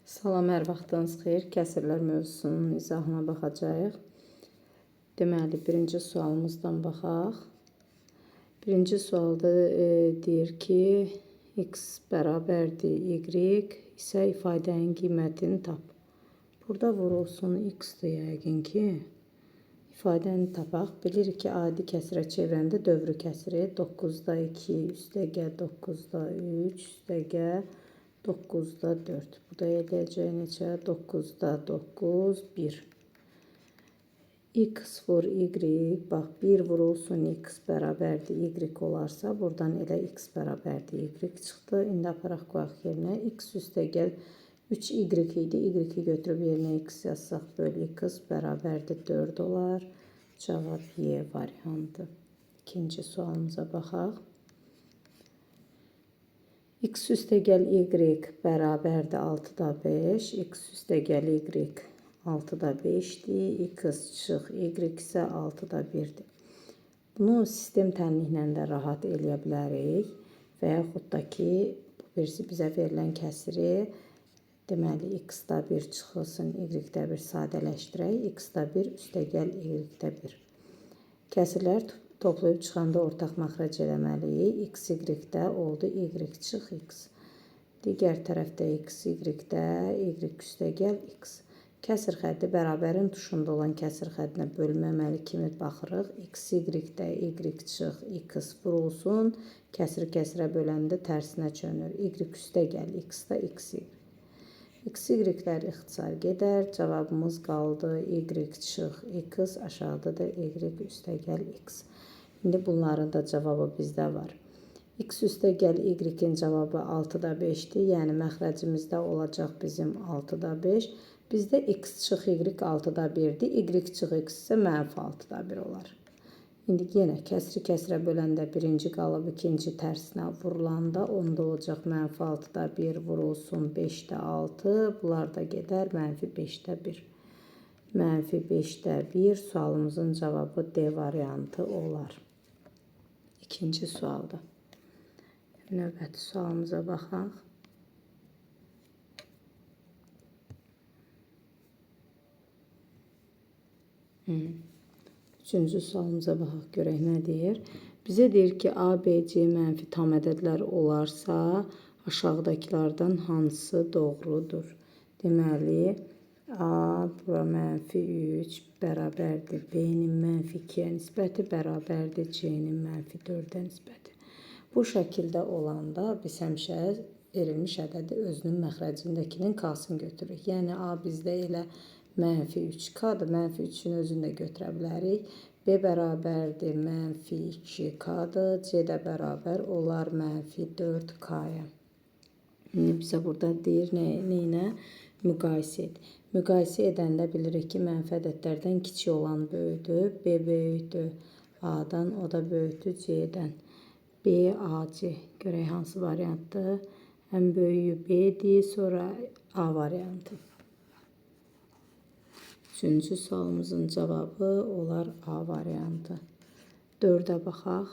Salam, hər vaxtınız xeyir. Kəsirlər mövzusunun izahına baxacağıq. Deməli, birinci sualımızdan baxaq. Birinci sualda deyir ki, x bərabərdir y isə ifadənin qiymətini tap. Burada vurulsun x-dir yəqin ki. İfadəni tapaq. Bilirik ki, adi kəsirə çevirəndə dövrü kəsiri 9-da 2, üstəgə 9-da 3, üstəgə 9-da 4. Bu da edəcək neçə? 9-da 9, 1. X vur y. Bax, 1 vurulsun x bərabərdir y olarsa, buradan elə x bərabərdir y çıxdı. İndi aparaq qoyaq yerinə. X üstəgəl 3y idi. Y-i götürüb yerinə x yazsaq, böl x bərabərdir 4 olar. Cavab Y variantı. İkinci sualımıza baxaq. X üstəgəl y bərabərdir 6-da 5. X üstəgəl y 6-da 5-dir. X çıx y isə 6-da 1-dir. Bunu sistem tənliklə də rahat eləyə bilərik. Və yaxud da ki, birisi bizə verilən kəsiri deməli x-da 1 çıxılsın, y-də 1 sadələşdirək. X-da 1 üstəgəl y-də 1. Kəsirlər toplayıb çıxanda ortaq məxrəc eləməliyik. X, y-də oldu y çıx x. Digər tərəfdə x, y-də y üstəgəl x. Kəsir xətti bərabərin tuşunda olan kəsir xəttinə bölməməli kimi baxırıq. X, y-də y çıx x vurulsun. Kəsiri kəsirə böləndə tərsinə çönür. Y üstəgəl x-da x, y. X, y-lər ixtisar gedər. Cavabımız qaldı y çıx x, aşağıda da y üstəgəl x. İndi bunların da cavabı bizdə var. X üstəgəl y-in cavabı 6-da 5-dir. Yəni, məxrəcimizdə olacaq bizim 6-da 5. Bizdə x çıx y 6-da 1-dir. Y çıx x isə mənfi 6-da 1 olar. İndi yenə kəsri kəsirə böləndə birinci qalıb, ikinci tərsinə vurulanda onda olacaq mənfi 6-da 1 vurulsun 5-də 6. Bunlar da gedər mənfi 5-də 1. Mənfi 5-də 1 sualımızın cavabı D variantı olar. İkinci sualda. Növbəti sualımıza baxaq. Üçüncü sualımıza baxaq, görək nə deyir. Bizə deyir ki, A, B, C mənfi tam ədədlər olarsa, aşağıdakılardan hansı doğrudur? Deməli, A, bura mənfi 3 bərabərdir B-nin mənfi 2-yə nisbəti bərabərdir C-nin mənfi 4-ə nisbəti. Bu şəkildə olanda biz həmişə verilmiş ədədi özünün məxrəcindəkinin K-sını götürürük. Yəni, A bizdə elə mənfi 3K-dır. Mənfi 3-ün özünü də götürə bilərik. B bərabərdir mənfi 2K-dır. C də bərabər olar mənfi 4K-ya. İndi bizə burada deyir neyinə? Müqayisə et. Müqayisə edəndə bilirik ki, mənfi ədədlərdən kiçik olan böyükdür. B böyükdür A-dan, o da böyükdür C-dən. B, A, C. Görək hansı variantdır? Ən böyüyü B-dir, sonra A variantı. Üçüncü sualımızın cavabı olar A variantı. 4-ə baxaq.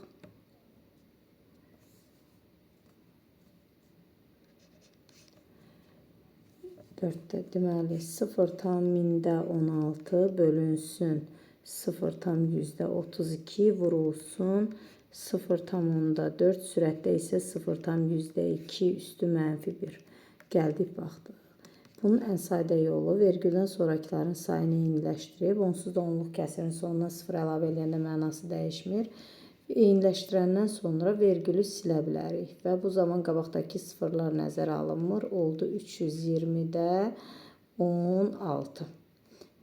4-də deməli 0,16 bölünsün 0,32 vurulsun 0,4 sürətdə isə 0,2 üstü mənfi 1. Gəldik baxdıq. Bunun ən sadə yolu vergüldən sonrakıların sayını eyniləşdirib, onsuz da onluq kəsirin sonuna 0 əlavə edəndə mənası dəyişmir. Eyniləşdirəndən sonra vergülü silə bilərik və bu zaman qabaqdakı sıfırlar nəzərə alınmır. Oldu 320-də 16.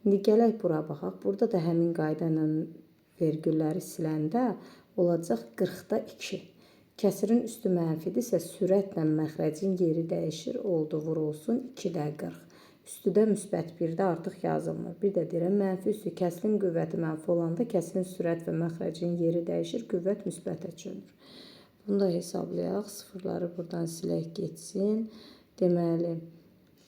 İndi gələk bura baxaq. Burada da həmin qayda ilə vergülləri siləndə olacaq 40-da 2. Kəsirin üstü mənfidirsə sürətlə məxrəcin yeri dəyişir. Oldu vurulsun 2-də 40. Üstüdə müsbət 1-də artıq yazılmır. Bir də deyirəm, mənfi üstü kəsirin qüvvəti mənfi olanda kəsirin sürət və məxrəcin yeri dəyişir, qüvvət müsbətə çönür. Bunu da hesablayaq. Sıfırları buradan silək getsin. Deməli,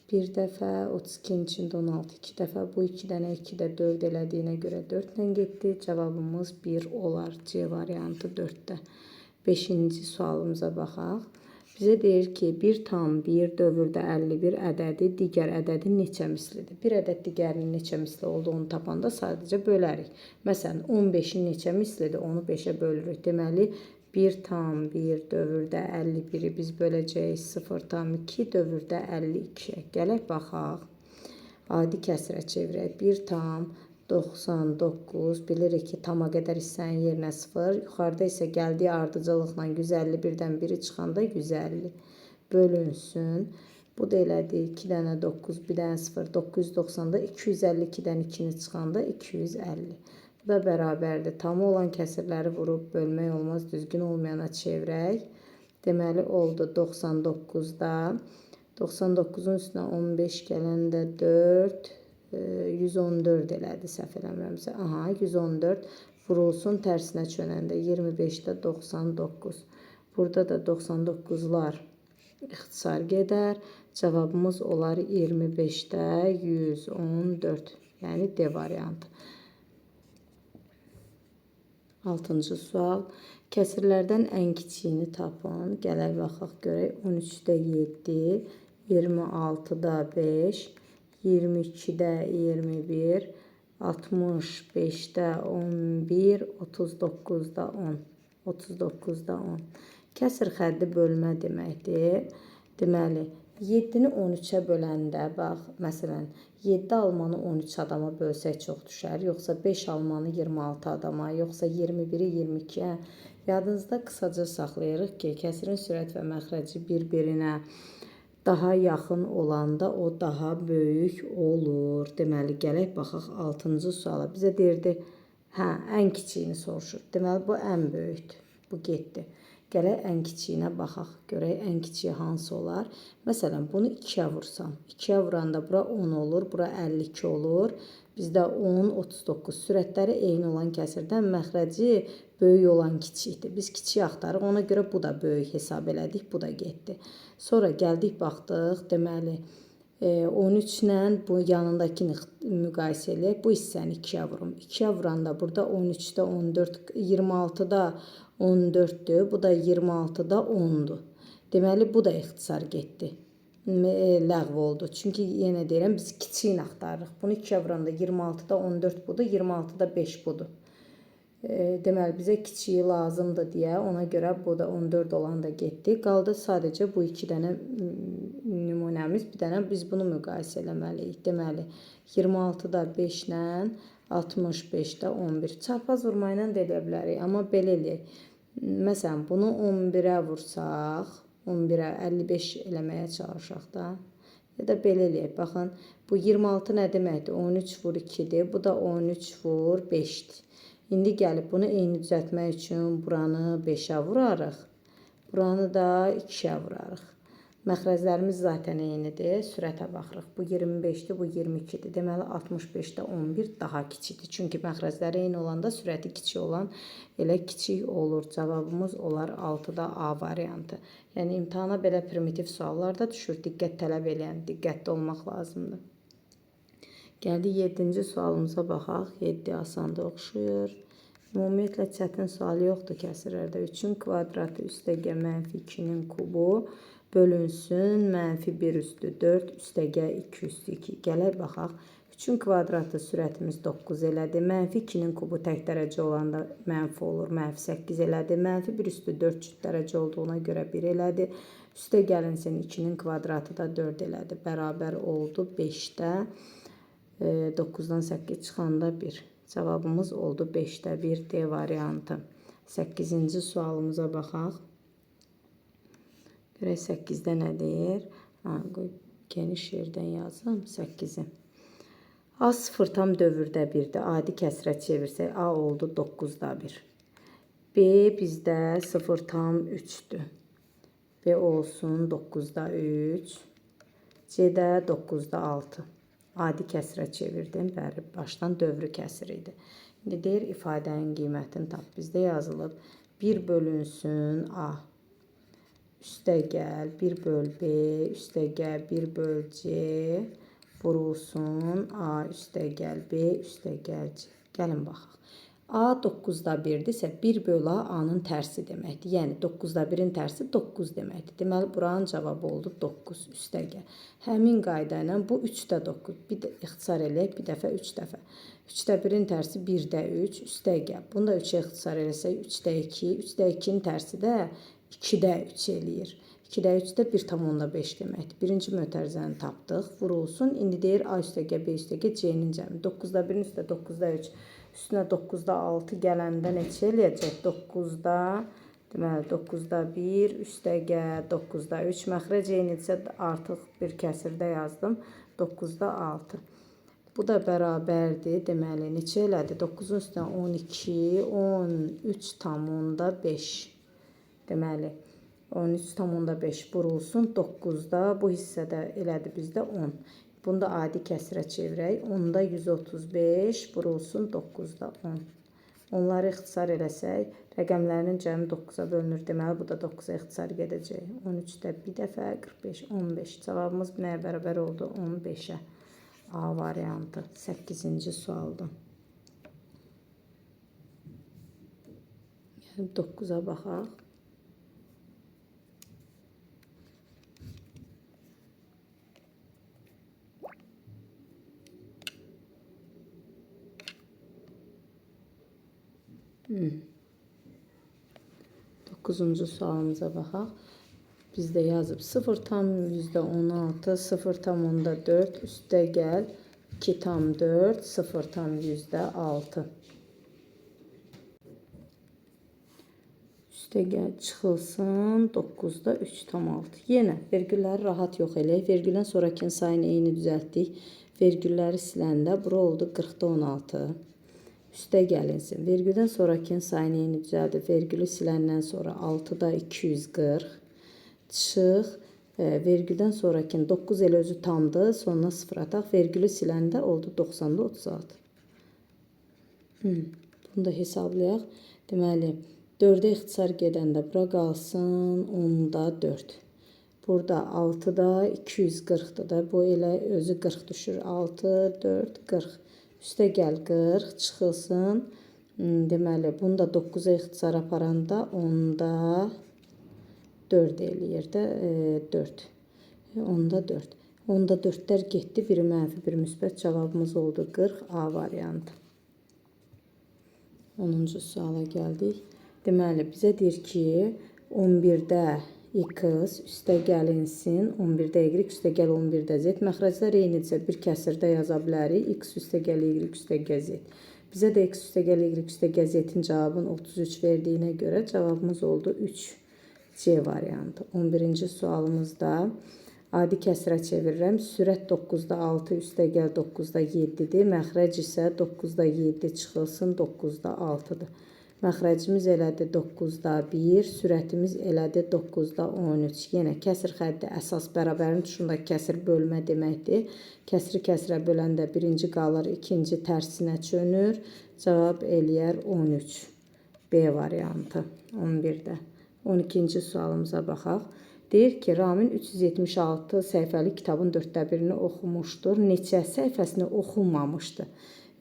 bir dəfə 32-nin içində 16, 2 dəfə bu 2 dənə 2-də 4 elədiyinə görə 4-lə getdi. Cavabımız 1 olar. C variantı 4-də. 5-ci sualımıza baxaq. Bizə deyir ki, 1/1 dövrdə 51 ədədi digər ədədin neçə mislidir? Bir ədəd digərinin neçə misli olduğunu tapanda sadəcə bölərik. Məsələn, 15-in neçə mislidir? Onu 5-ə bölürük. Deməli, 1/1 dövrdə 51-i biz böləcəyik 0/2 dövrdə 52-yə. Gələk baxaq. Adi kəsrə çevirək. 1/99 bilirik ki, tama qədər hissənin yerinə 0. Yuxarıda isə gəldiyi ardıcıllıqla 151-dən 1-i çıxanda 150 bölünsün. Bu da elədi 2 dənə 9, 1 dənə 0, 990-da 252-dən 2-ni çıxanda 250. Bu da bərabərdir. Tamı olan kəsirləri vurub bölmək olmaz, düzgün olmayana çevirək. Deməli, oldu 99-da. 99-un üstünə 15 gələndə 4, 114 elədi, səhv eləmirəmsə. Aha, 114 vurulsun tərsinə çönəndə 25-də 99. Burada da 99'lar ixtisar gedər. Cavabımız olar 25-də 114. Yəni D variantı. 6-cı sual. Kəsirlərdən ən kiçiyini tapın. Gələk baxaq görək. 13-də 7, 26-da 5, 22-də 21, 65-də 11, 39-da 10. 39-da 10. Kəsir xəddi bölmə deməkdir. Deməli, 7-ni 13-ə böləndə, bax, məsələn, 7 almanı 13 adama bölsək çox düşər, yoxsa 5 almanı 26 adama, yoxsa 21-i 22-yə. Yadınızda qısaca saxlayırıq ki, kəsirin sürət və məxrəci bir-birinə daha yaxın olanda o daha böyük olur. Deməli, gələk baxaq 6-cı suala. Bizə deyirdi, ən kiçiyini soruşur. Deməli, bu ən böyükdür. Bu getdi. Gələk ən kiçiyinə baxaq. Görək ən kiçiyi hansı olar. Məsələn, bunu 2-yə vursam. 2-yə vuranda bura 10 olur, bura 52 olur. Bizdə 10, 39 sürətləri eyni olan kəsirdən məxrəci böyük olan kiçikdir. Biz kiçiyi axtarıq, ona görə bu da böyük hesab elədik, bu da getdi. Sonra gəldik, baxdıq, deməli, 13-lə bu yanındakini müqayisə eləyək. Bu hissəni 2-yə vurum. 2-yə vuranda burada 13-də 14, 26-da 14-dür, bu da 26-da 10-dur. Deməli, bu da ixtisar getdi. Ləğv oldu. Çünki yenə deyirəm, biz kiçiyini axtarırıq. Bunu 2-yə vuranda 26-da 14 budur, 26-da 5 budur. Deməli, bizə kiçiyi lazımdır deyə, ona görə bu da 14 olan da getdi. Qaldı sadəcə bu 2 dənə nümunəmiz, bir dənə biz bunu müqayisə eləməliyik. Deməli, 26-da 5 ilə 65-də 11. Çarpaz vurma ilə də eləyə bilərik, amma belə eləyək. Məsələn, bunu 11-ə vursaq, 11-ə 55 eləməyə çalışaq da. Ya da belə eləyək, baxın, bu 26 nə deməkdir? 13 vur 2-dir, bu da 13 vur 5-dir. İndi gəlib bunu eyni düzəltmək üçün buranı 5-ə vurarıq, buranı da 2-yə vurarıq. Məxrəclərimiz zaten eynidir, sürətə baxırıq. Bu 25-dir, bu 22-dir. Deməli, 65-də 11 daha kiçikdir. Çünki məxrəcləri eyni olanda sürəti kiçik olan elə kiçik olur. Cavabımız olar 6-da A variantı. Yəni, imtahana belə primitiv suallar da düşür. Diqqət tələb eləyən, diqqətli olmaq lazımdır. Gəldik 7-ci sualımıza baxaq. 7 asanda oxşuyur. Ümumiyyətlə çətin sual yoxdur kəsirlərdə. 3-ün kvadratı üstəgə mənfi 2-nin kubu bölünsün mənfi 1 üstü 4 üstəgə 2 üstü 2. Gələk baxaq. 3-ün kvadratı sürətimiz 9 elədi. Mənfi 2-nin kubu tək dərəcə olanda mənfi olur. Mənfi 8 elədi. Mənfi 1 üstü 4 cüt dərəcə olduğuna görə 1 elədi. Üstə gəlinsin 2-nin kvadratı da 4 elədi. Bərabər oldu 5-də. 9-dan 8 çıxanda 1. Cavabımız oldu 5-də 1 D variantı. 8-ci sualımıza baxaq. Görək 8-də nə deyir? Geniş yerdən yazım 8-i. A 0 tam dövrdə 1-dir. Adi kəsrə çevirsək A oldu 9-da 1. B bizdə 0 tam 3-dür. B olsun 9-da 3. C-də 9-da 6. Adi kəsrə çevirdim. Bəli, başdan dövrü kəsir idi. İndi deyir, ifadənin qiymətini tap. Bizdə yazılıb 1 bölünsün A. Üstəgəl 1 böl B, üstəgəl 1 böl C vurulsun A üstəgəl B, üstəgəl C. Gəlin baxaq. A 9'da 1-dirsə 1 bölü A-nın tərsi deməkdir. Yəni 9'da 1-in tərsi 9 deməkdir. Deməli buranın cavabı oldu 9 üstəgəl. Həmin qayda ilə bu 3-də 9. Bir də ixtisar eləyək bir dəfə 3 dəfə. 3'də 1-in tərsi 1-də 3 üstəgəl. Bunu da 3-ə ixtisar eləsək 3-də 2. 3-də 2-nin tərsi də 2-də 3 eləyir. 2-də 3 də 1,5 deməkdir. Birinci mötərizəni tapdıq. Vurulsun. İndi deyir A üstəgəl B üstəgəl C-nin cəmi. 9'da 1-in üstə 9'da 3. Üstünə 9'da 6 gələndə neçə eləyəcək? 9'da, deməli 9'da 1, üstəgəl 9'da 3. Məxrəc eynidirsə artıq bir kəsirdə yazdım. 9'da 6. Bu da bərabərdir. Deməli neçə elədi? 9'un üstünə 12, 13,5. Deməli 13,5 vurulsun 9'da. Bu hissədə elədi bizdə 10. Bunu da adi kəsirə çevirək. 10'da 135 vurulsun 9'da 10. Onları ixtisar eləsək, rəqəmlərinin cəmi 9'a bölünür. Deməli, bu da 9'a ixtisar gedəcək. 13'də bir dəfə 45, 15. Cavabımız nəyə bərabər oldu? 15'ə. A variantı 8-ci sualdır. Yəni 9'a baxaq. Dokuzuncu sualımıza baxaq. Bizdə yazıb 0,16, 0,4 üstəgəl 2,4, 0,6. Üstəgəl çıxılsın 9'da 3,6. Yenə vergülləri rahat yox eləyək. Vergüldən sonrakinin sayını eyni düzəltdik. Vergülləri siləndə bura oldu 40'da 16. Üstə gəlinsin. Vergüldən sonrakinin sayını eyni düzəldir. Vergülü siləndən sonra 6'da 240. Çıx. Vergüldən sonrakinin 9 elə özü tamdır. Sonuna 0 ataq. Vergülü siləndə oldu 90'da 36. Bunu da hesablayaq. Deməli 4'ə ixtisar gedəndə bura qalsın 10'da 4. Burada 6'da 240'dır da. Bu elə özü 40 düşür. 6, 4, 40. Üstəgəl 40 çıxılsın. Deməli, bunu da 9'a ixtisar aparanda 10'da 4 eləyir də 4. 10'da 4. 10'da 4'lər getdi. Biri mənfi, biri müsbət. Cavabımız oldu 40 A variantı. 10-cu suala gəldik. Deməli, bizə deyir ki, 11'də x üstə gəlinsin, 11'də y üstə gəl 11'də z. Məxrəclər eynidirsə bir kəsirdə yaza bilərik. X üstə gəl y üstə gəl z. Bizə də x üstə gəl y üstə gəl z-in cavabını 33 verdiyinə görə cavabımız oldu 3. C variantı. 11-ci sualımızda adi kəsirə çevirirəm. Sürət 9'da 6 üstə gəl 9'da 7'dir. Məxrəc isə 9'da 7 çıxılsın 9'da 6'dır. Məxrəcimiz elədi 9'da 1, sürətimiz elədi 9'da 13. Yenə kəsir xətti əsas bərabərin dışındakı kəsir bölmə deməkdir. Kəsiri kəsirə böləndə birinci qalır, ikinci tərsinə çönür. Cavab eləyər 13. B variantı 11'də. 12-ci sualımıza baxaq. Deyir ki, Ramin 376 səhifəli kitabın 4'də 1-ini oxumuşdur. Neçə səhifəsini oxunmamışdır?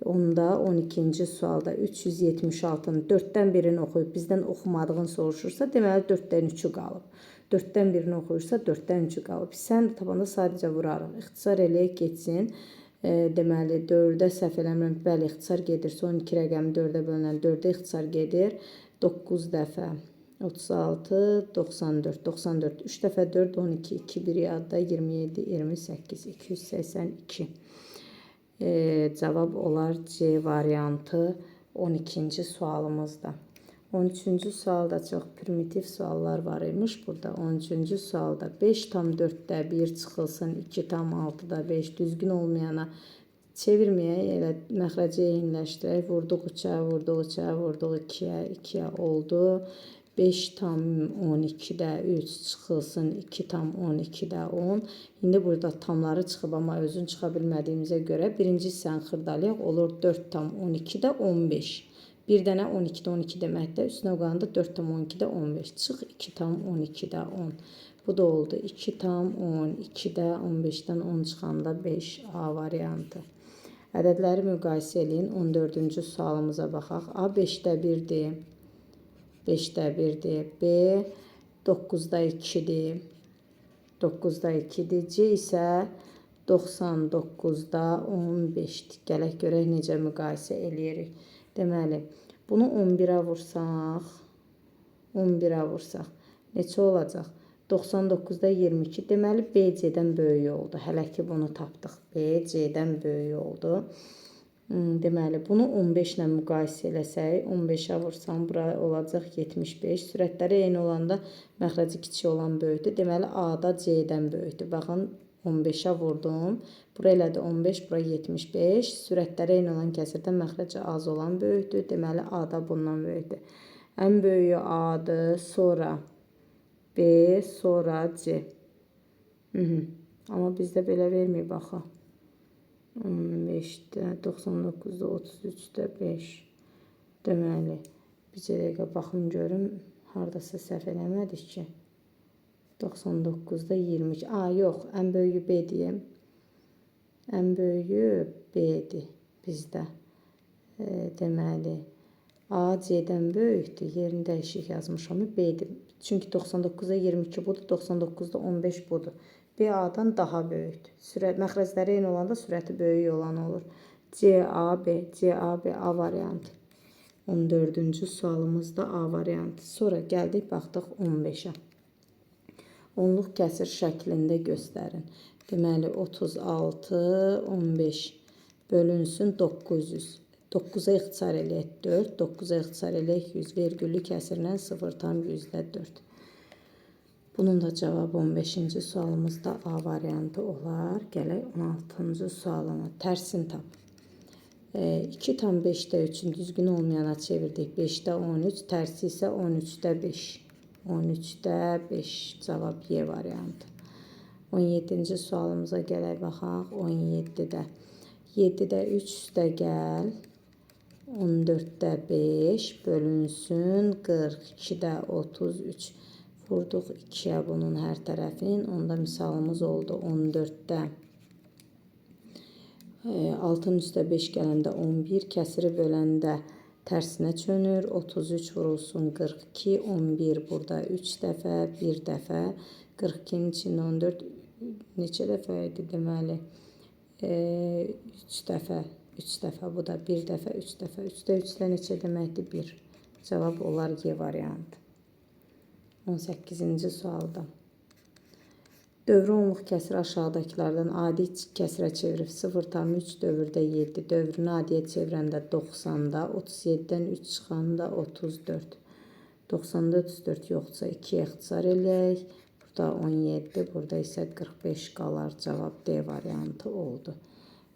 Onda 12-ci sualda 376'nın 4'dən 1-ini oxuyub bizdən oxumadığını soruşursa, deməli 4'dən 3'ü qalıb. 4'dən 1-ini oxuyursa 4'dən 3'ü qalıb. Sən tapanda sadəcə vurarıq. İxtisar eləyək getsin. Deməli 4'ə səhv eləmirəm. Bəli, ixtisar gedir. Son 2 rəqəmi 4'ə bölünən 4'ə ixtisar gedir. 9 dəfə 36, 94, 94. 3 dəfə 4, 12, 2, 1 yadda 27, 28, 282. Cavab olar C variantı 12-ci sualımızda. 13-cü sualda çox primitiv suallar var imiş burada. 13-cü sualda 5,4'də 1 çıxılsın 2,6'da 5 düzgün olmayana çevirməyək, elə məxrəci eyniləşdirək. Vurduq 3'ə, vurduq 3'ə, vurduq 2'yə, 2'yə oldu. 5,12'də 3 çıxılsın 2,12'də 10. İndi burada tamları çıxıb, amma özün çıxa bilmədiyimizə görə birinci hissəni xırdalayaq. Olur 4,12'də 15. Bir dənə 12'də 12 deməkdə. Üstünə qalanda 4,12'də 15. Çıx 2,12'də 10. Bu da oldu 2,12'də 15'dən 10 çıxanda 5 A variantı. Ədədləri müqayisə eləyin. 14-cü sualımıza baxaq. A 5-də 1-dir. 5-də 1-dir. B 9-da 2-dir. 9-da 2-dir. C isə 99-da 15-dir. Gələk görək necə müqayisə eləyirik. Deməli, bunu 11-ə vursaq, 11-ə vursaq neçə olacaq? 99-da 22. Deməli, B C-dən böyük oldu. Hələ ki bunu tapdıq. B C-dən böyük oldu. Deməli, bunu 15 ilə müqayisə eləsək, 15-ə vursam, bura olacaq 75. Sürətləri eyni olanda məxrəci kiçik olan böyükdür. Deməli, A da C-dən böyükdür. Baxın, 15-ə vurdum. Bura elədi 15, bura 75. Sürətləri eyni olan kəsirdən məxrəci az olan böyükdür. Deməli, A da bundan böyükdür. Ən böyüyü A-dır, sonra B, sonra C. Amma bizdə belə verməyib axı. 15-də, 99-da, 33-də 5. Deməli, bir dəqiqə baxım görüm. Haradasa səhv eləmədik ki. 99-da 22. Yox, ən böyüyü B deyim. Ən böyüyü B-dir bizdə. Deməli, A C-dən böyükdür. Yerini dəyişik yazmışam. B-dir. Çünki 99-da 22 budur, 99-da 15 budur. B A-dan daha böyükdür. Məxrəcləri eyni olanda sürəti böyük olan olur. C A B, C A B A variantı. 14-cü sualımızda A variantı. Sonra gəldik, baxdıq 15-ə. Onluq kəsir şəklində göstərin. Deməli, 36, 15 bölünsün 900. 9-a ixtisar eləyək 4, 9-a ixtisar eləyək 100, vergüllü kəsirlə 0,4. Bunun da cavabı 15-ci sualımızda A variantı olar. Gələk 16-cı sualına. Tərsini tap. 2 tam 5-də 3-ün düzgün olmayana çevirdik. 5-də 13, tərsi isə 13-də 5. 13-də 5. Cavab Y variantı. 17-ci sualımıza gələk baxaq. 17-də. 7-də 3 üstə gəl. 14-də 5 bölünsün 42-də 33. Vurduq 2-yə bunun hər tərəfin. Onda misalımız oldu 14-də. 6-nın üstə 5 gələndə 11. Kəsiri böləndə tərsinə çönür. 33 vurulsun 42. 11 burada 3 dəfə, 1 dəfə. 42-nin içində 14 neçə dəfə idi deməli? 3 dəfə. 3 dəfə, bu da 1 dəfə, 3 dəfə. 3-də 3-də neçə deməkdir? 1. Cavab olar Y variantı. 18-ci sualda. Dövrü onluq kəsiri aşağıdakilərdən adi kəsirə çevirib 0,3 dövrdə 7, dövrünü adiyə çevirəndə 90-da, 37-dən 3 çıxanda 34. 90-da 34 yoxdursa 2-yə ixtisar eləyək. Burada 17, burada isə 45 qalar. Cavab D variantı oldu.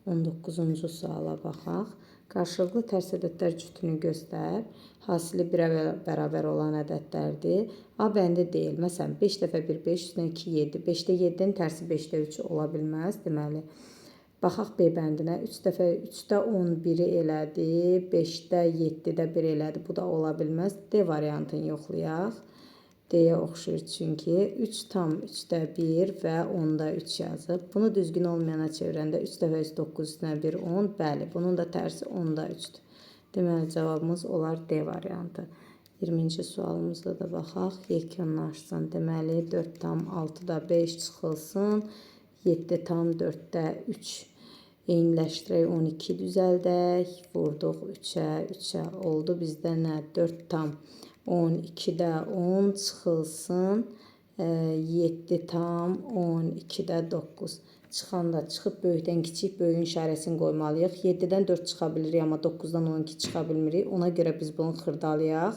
19-cu suala baxaq. Qarşılıqlı tərs ədədlər cütünü göstər. Hasili 1-ə bərabər olan ədədlərdir. A bəndi deyil. Məsələn, 5 dəfə 1, 5 üstünə 2, 7. 5-də 7-nin tərsi 5-də 3 ola bilməz. Deməli, baxaq B bəndinə. 3 dəfə 3-də 10 1-i elədi. 5-də 7-də 1 elədi. Bu da ola bilməz. D variantını yoxlayaq. D-yə oxşuyur çünki 3 tam 3-də 1 və 10-da 3 yazıb. Bunu düzgün olmayana çevirəndə 3 dəfə 3 9 üstünə 1 10. Bəli, bunun da tərsi 10-da 3-dür. Deməli, cavabımız olar D variantı. 20-ci sualımızda da baxaq. Yekunlaşsın. Deməli, 4 tam 6-da 5 çıxılsın. 7 tam 4-də 3. Eyniləşdirək 12 düzəldək. Vurduq 3-ə, 3-ə. Oldu bizdə nə? 4 tam 12-də 10 çıxılsın. 7 tam 12-də 9. Çıxanda çıxıb böyükdən kiçik, böyüyün işarəsini qoymalıyıq. 7-dən 4 çıxa bilirik, amma 9-dan 12 çıxa bilmirik. Ona görə biz bunu xırdalayaq.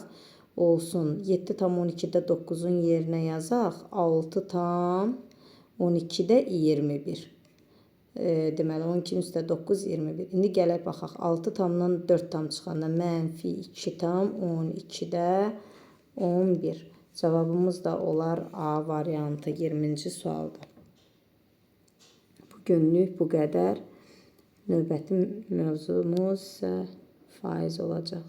Olsun. 7 tam 12-də 9-un yerinə yazaq. 6 tam 12-də 21. Deməli, 12-nin üstə 9, 21. İndi gələk baxaq. 6 tamdan 4 tam çıxanda mənfi 2 tam 12-də 11. Cavabımız da olar A variantı 20-ci sualda. Bugünlük bu qədər. Növbəti mövzumuz isə faiz olacaq.